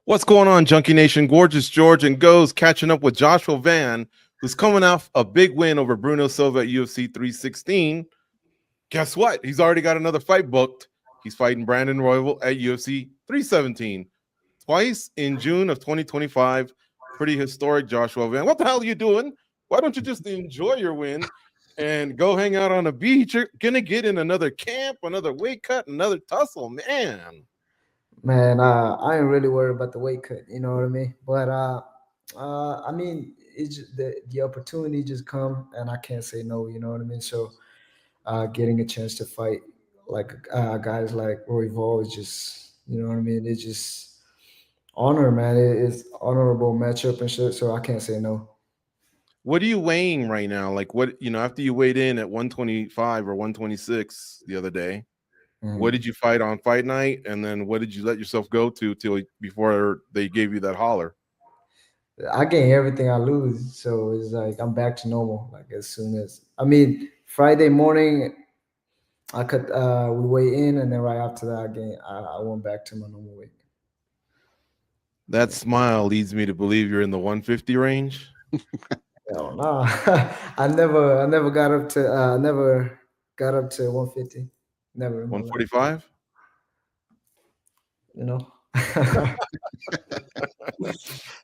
What's going on, Junkie Nation? Gorgeous George and Goes catching up with Joshua Van, who's coming off a big win over Bruno Silva at UFC 316. Guess what? He's already got another fight booked. He's fighting Brandon Royval at UFC 317 twice in June of 2025. Pretty historic, Joshua Van. What the hell are you doing? Why don't you just enjoy your win and go hang out on a beach? You're gonna get in another camp, another weight cut, another tussle, man. Man, I ain't really worried about the weight cut, you know what I mean? But I mean, it's just the opportunity just come, and I can't say no, you know what I mean? So, getting a chance to fight like guys like Roy Vol is just, you know what I mean? It's just honor, man. It's honorable matchup and shit. So I can't say no. What are you weighing right now? Like what, after you weighed in at 125 or 126 the other day, what Mhm. did you fight on fight night? And then what did you let yourself go to till before they gave you that holler? I gain everything I lose, so it's like I'm back to normal. Like as soon as I mean Friday morning, I could we weigh in, and then right after that, again, I went back to my normal weight. That smile leads me to believe you're in the 150 range. Hell no, I never got up to, never got up to 150. Never in my life. 145? You know.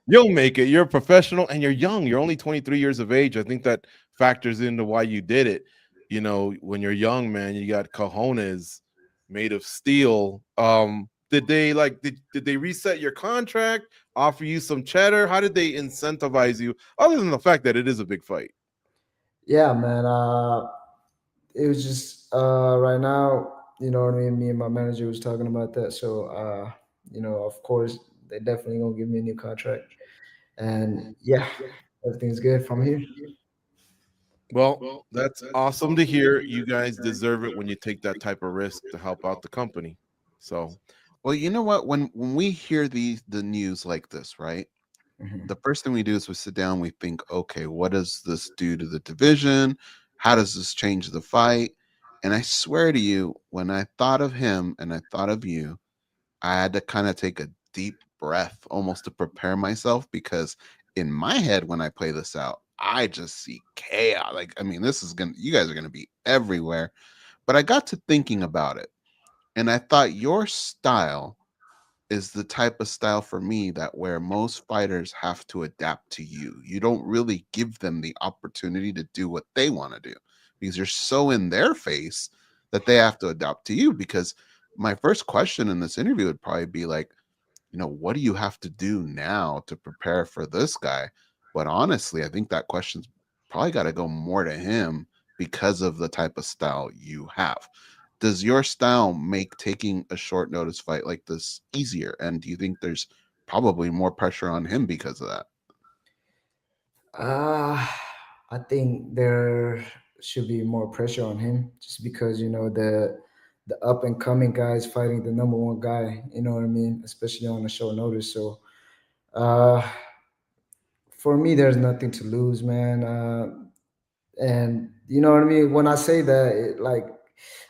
You'll make it. You're a professional and you're young. You're only 23 years of age. I think that factors into why you did it. When you're young, man, you got cojones made of steel. Did they reset your contract, offer you some cheddar? How did they incentivize you other than the fact that it is a big fight? Yeah, man. It was just right now. You know what I mean. Me and my manager was talking about that. So of course, they definitely gonna give me a new contract. And yeah, everything's good from here. Well, that's awesome to hear. You guys deserve it when you take that type of risk to help out the company. So, Well, you know what? When we hear the news like this, right? Mhm. The first thing we do is we sit down, we think, okay, what does this do to the division? How does this change the fight? And I swear to you, when I thought of him and I thought of you, I had to kind of take a deep breath almost to prepare myself because in my head, when I play this out, I just see chaos. Like, I mean, you guys are gonna be everywhere. But I got to thinking about it, and I thought your style is the type of style for me that where most fighters have to adapt to you. You don't really give them the opportunity to do what they want to do because you're so in their face that they have to adapt to you. Because my first question in this interview would probably be like, what do you have to do now to prepare for this guy? But honestly, I think that question's probably got to go more to him because of the type of style you have. Does your style make taking a short notice fight like this easier? And do you think there's probably more pressure on him because of that? Uh, I think there should be more pressure on him just because the up and coming guys fighting the number one guy. You know what I mean? Especially on a short notice. So uh, for me, there's nothing to lose, man. And you know what I mean. When I say that, like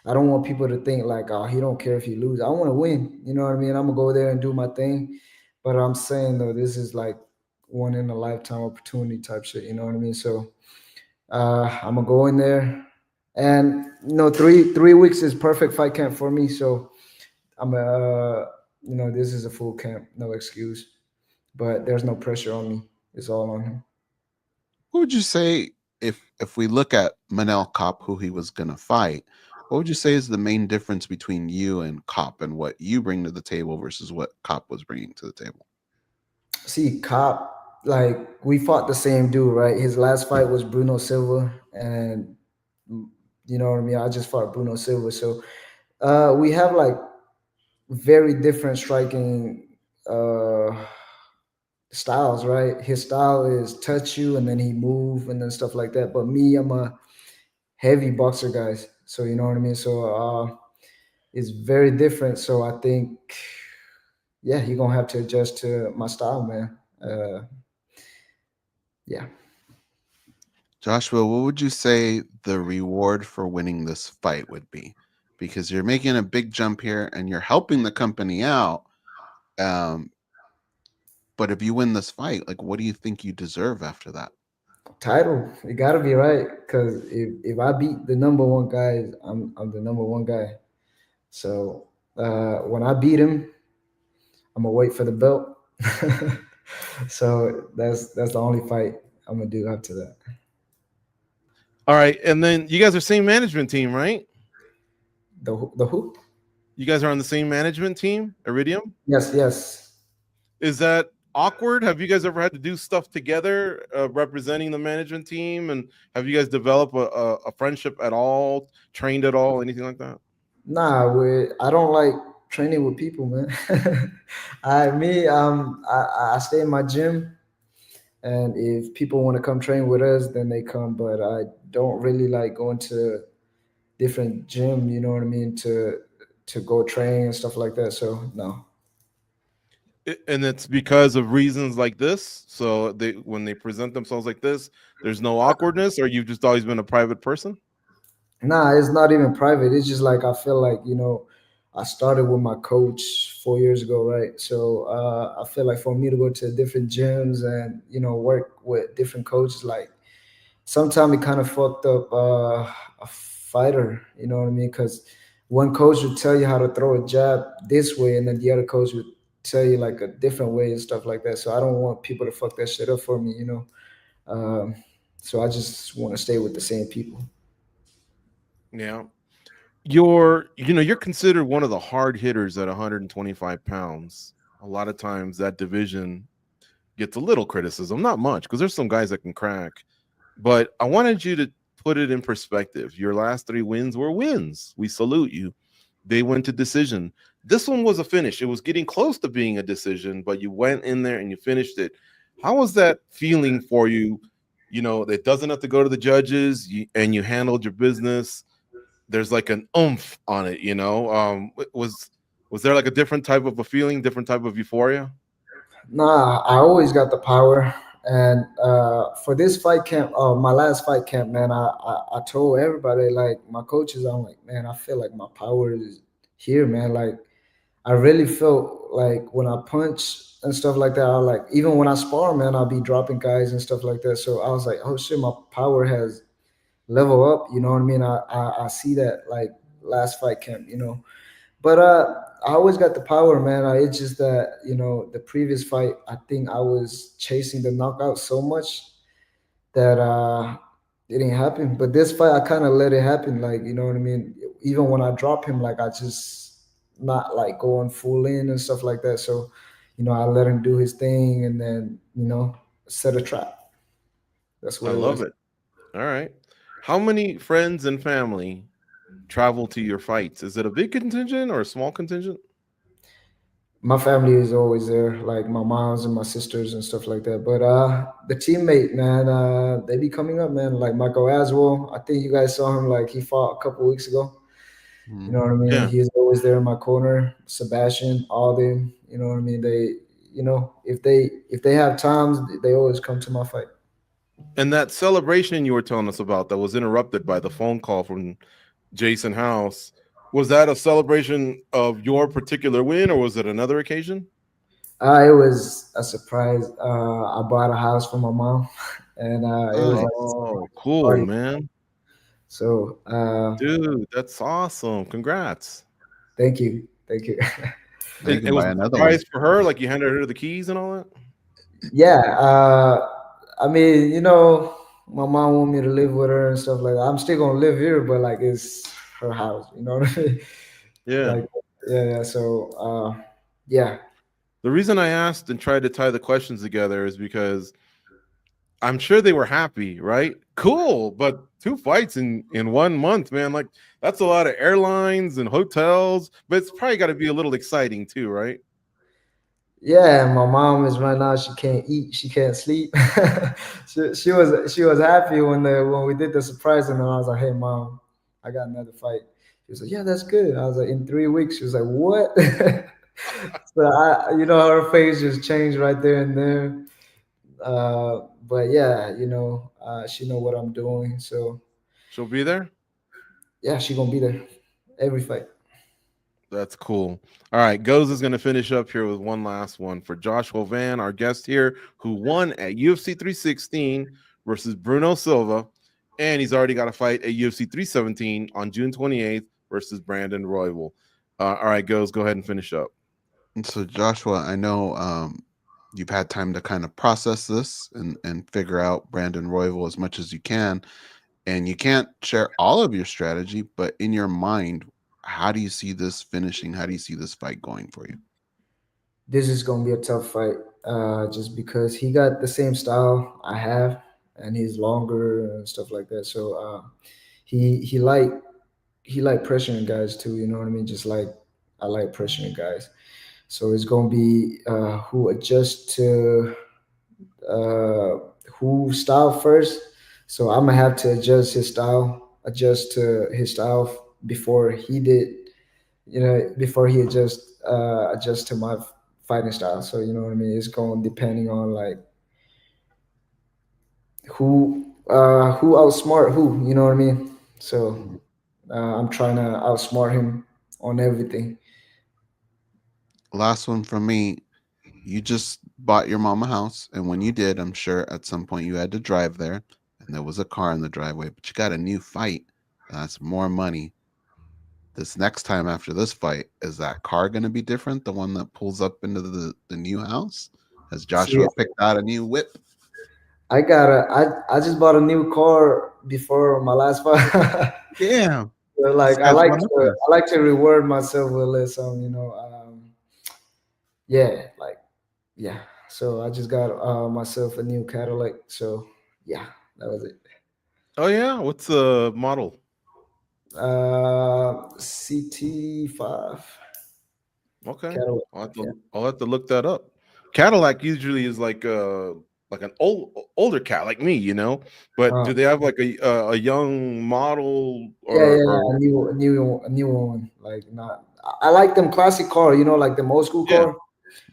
I don't want people to think like, oh, he don't care if he lose. I want to win. You know what I mean? I'm gonna go there and do my thing. But I'm saying though, this is like one in a lifetime opportunity type shit. You know what I mean? So I'm gonna go in there, and 3 weeks is perfect fight camp for me. So this is a full camp, no excuse. But there's no pressure on me. It's all on him. What would you say if we look at Manel Kopp, who he was going to fight? What would you say is the main difference between you and Kopp and what you bring to the table versus what Kopp was bringing to the table? See, Cop, like we fought the same dude, right? His last fight was Bruno Silva, and you know what I mean. I just fought Bruno Silva, so we have like very different striking uh, styles, right? His style is touch you, and then he move, and then stuff like that. But me, I'm a heavy boxer, guys. So you know what I mean. So it's very different. So I think, yeah, you're gonna have to adjust to my style, man. Yeah. Joshua, what would you say the reward for winning this fight would be? Because you're making a big jump here and you're helping the company out. Um, But if you win this fight, like, what do you think you deserve after that? Title. It gotta be right. Cause if I beat the number one guy, I'm the number one guy. So when I beat him, I'm gonna wait for the belt. So that's the only fight I'm gonna do after that. All right, and then you guys are same management team, right? The who? You guys are on the same management team, Iridium. Yes, yes. Is that awkward? Have you guys ever had to do stuff together, representing the management team? And have you guys developed a friendship at all, trained at all, anything like that? Nah, I don't like training with people, man. I stay in my gym, and if people want to come train with us, then they come. But I don't really like going to different gym. You know what I mean? To go train and stuff like that. So no. And it's because of reasons like this. So they, when they present themselves like this, there's no awkwardness, or you've just always been a private person. Nah, it's not even private. It's just like I feel like, I started with my coach 4 years ago, right? So I feel like for me to go to different gyms and work with different coaches, like sometimes it kind of fucked up a fighter. You know what I mean? Because one coach would tell you how to throw a jab this way, and then the other coach would tell you like a different way and stuff like that. So I don't want people to fuck that shit up for me. Um, so I just want to stay with the same people. Yeah. You're considered one of the hard hitters at 125 pounds. A lot of times that division gets a little criticism, not much, because there's some guys that can crack. But I wanted you to put it in perspective. Your last 3 wins were wins. We salute you. They went to decision. This one was a finish. It was getting close to being a decision, but you went in there and you finished it. How was that feeling for you? It doesn't have to go to the judges, and you handled your business. There's like an oomph on it, was there like a different type of a feeling, different type of euphoria? Nah, I always got the power. And for this fight camp, my last fight camp, man, I told everybody, like my coaches, I'm like, man, I feel like my power is here, man. Like I really felt like when I punch and stuff like that, I like even when I spar, man, I'll be dropping guys and stuff like that. So I was like, oh shit, my power has level up. You know what I mean? I see that like last fight camp, But I always got the power, man. It's just that the previous fight, I think I was chasing the knockout so much that it didn't happen. But this fight, I kind of let it happen. Like you know what I mean. Even when I drop him, like I just not like going full in and stuff like that. So I let him do his thing and then set a trap. That's I what it love was. it. All right. How many friends and family travel to your fights? Is it a big contingent or a small contingent? My family is always there, like my moms and my sisters and stuff like that. But the teammate, man, they be coming up, man. Like Michael Aswell, I think you guys saw him. Like he fought a couple weeks ago. You Mhm. know what I mean? Yeah. He's always there in my corner. Sebastian, all them. You know what I mean? They, if they have times, they always come to my fight. And that celebration you were telling us about that was interrupted by the phone call from Jason House, was that a celebration of your particular win, or was it another occasion? It was a surprise. I bought a house for my mom, and it was Nice. like Oh, a cool, party. man. So Dude, that's awesome. Congrats. thank you, thank you. Now you And it can was buy a another one. surprise for her, like you handed her the keys and all that? Yeah, I mean, my mom want me to live with her and stuff like that. I'm still gonna live here, but like it's her house, you know what I mean? Yeah. Like, yeah, yeah. So, yeah, The reason I asked and tried to tie the questions together is because I'm sure they were happy, right? Cool, but 2 fights in 1 month, man, like that's a lot of airlines and hotels, but it's probably got to be a little exciting too, right? yeah. My mom is right now. She can't eat. She can't sleep. she was happy when we did the surprise, and then I was like, "Hey, mom, I got another fight." She was like, "Yeah, that's good." I was like, "In 3 weeks." She was like, "What?" So her face just changed right there and there. But yeah, she know what I'm doing. So She'll be there. yeah, she gonna be there every fight. That's cool. All right, Goes is going to finish up here with one last one for Joshua Van, our guest here, who won at UFC 316 versus Bruno Silva, and he's already got a fight at UFC 317 on June 28th versus Brandon Royval. All right, Goes, go ahead and finish up. And so, Joshua, I know you've had time to kind of process this and figure out Brandon Royval as much as you can. And you can't share all of your strategy, but in your mind, how do you see this finishing? How do you see this fight going for you? This is gonna be a tough fight, just because he got the same style I have, and he's longer and stuff like that. So he like pressuring guys too. You know what I mean? Just like I like pressuring guys. So it's gonna be who adjusts to uh, who style first. So I'm gonna have to adjust to his style before he did. Before he adjust to my fighting style. So you know what I mean. It's going depending on like who outsmart who. You know what I mean. So I'm trying to outsmart him on everything. Last one from me. You just bought your mom a house, and when you did, I'm sure at some point you had to drive there, and there was a car in the driveway, but you got a new fight. That's more money. This next time after this fight, is that car going to be different? The one that pulls up into the new house? Has See, Joshua picked out a new whip? I just bought a new car before my last fight. Damn. So, This like guy's one of us. I like to reward myself with a little something. Yeah, like yeah. So I just got myself a new Cadillac. So yeah, that was it. Oh, yeah? What's the model? CT5 Okay. Cadillac. Yeah. I'll have to look that up. Cadillac usually is like an older cat like me, you know. But Uh, do they have like a young model yeah. A new one. Like not. I like them classic car. Like them old school yeah, car.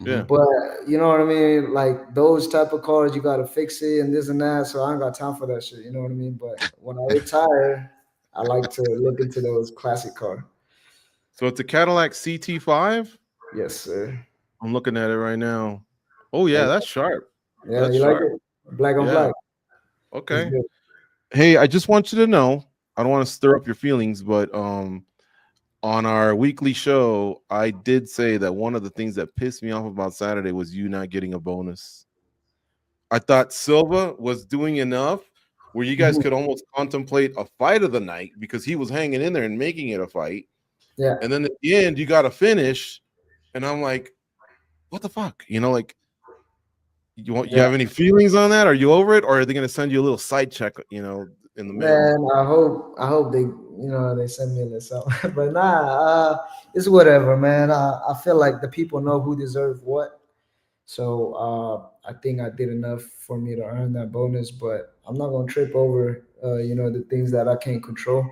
yeah. Mhm. But you know what I mean? Like those type of cars, you gotta fix it and this and that. So I ain't got time for that shit. You know what I mean? But when I retire, I like to look into those classic car. So it's a Cadillac CT5. Yes, sir. I'm looking at it right now. Oh Like, yeah, that's sharp. yeah, That's you like sharp. it? Black on Yeah. black. It's Okay. good. Hey, I just want you to know, I don't want to stir up your feelings, but on our weekly show, I did say that one of the things that pissed me off about Saturday was you not getting a bonus. I thought Silva was doing enough where you guys Mhm. could almost contemplate a fight of the night because he was hanging in there and making it a fight. Yeah. And then at the end, you got to finish. And I'm like, what the fuck? Like you Yeah. have any feelings on that? Are you over it? Or are they going to send you a little side check, in the mail? Man, I hope they send me a little something. But nah, it's whatever, man. I feel like the people know who deserve what. So I think I did enough for me to earn that bonus, but I'm not gonna trip over the things that I can't control.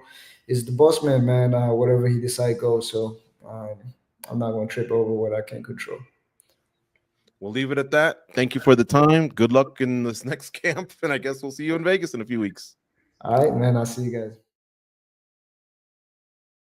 It's the boss man. Whatever he decide goes. So I'm not gonna trip over what I can't control. We'll leave it at that. Thank you for the time. Good luck in this next camp. And I guess we'll see you in Vegas in a few weeks. All right, man. I'll see you guys.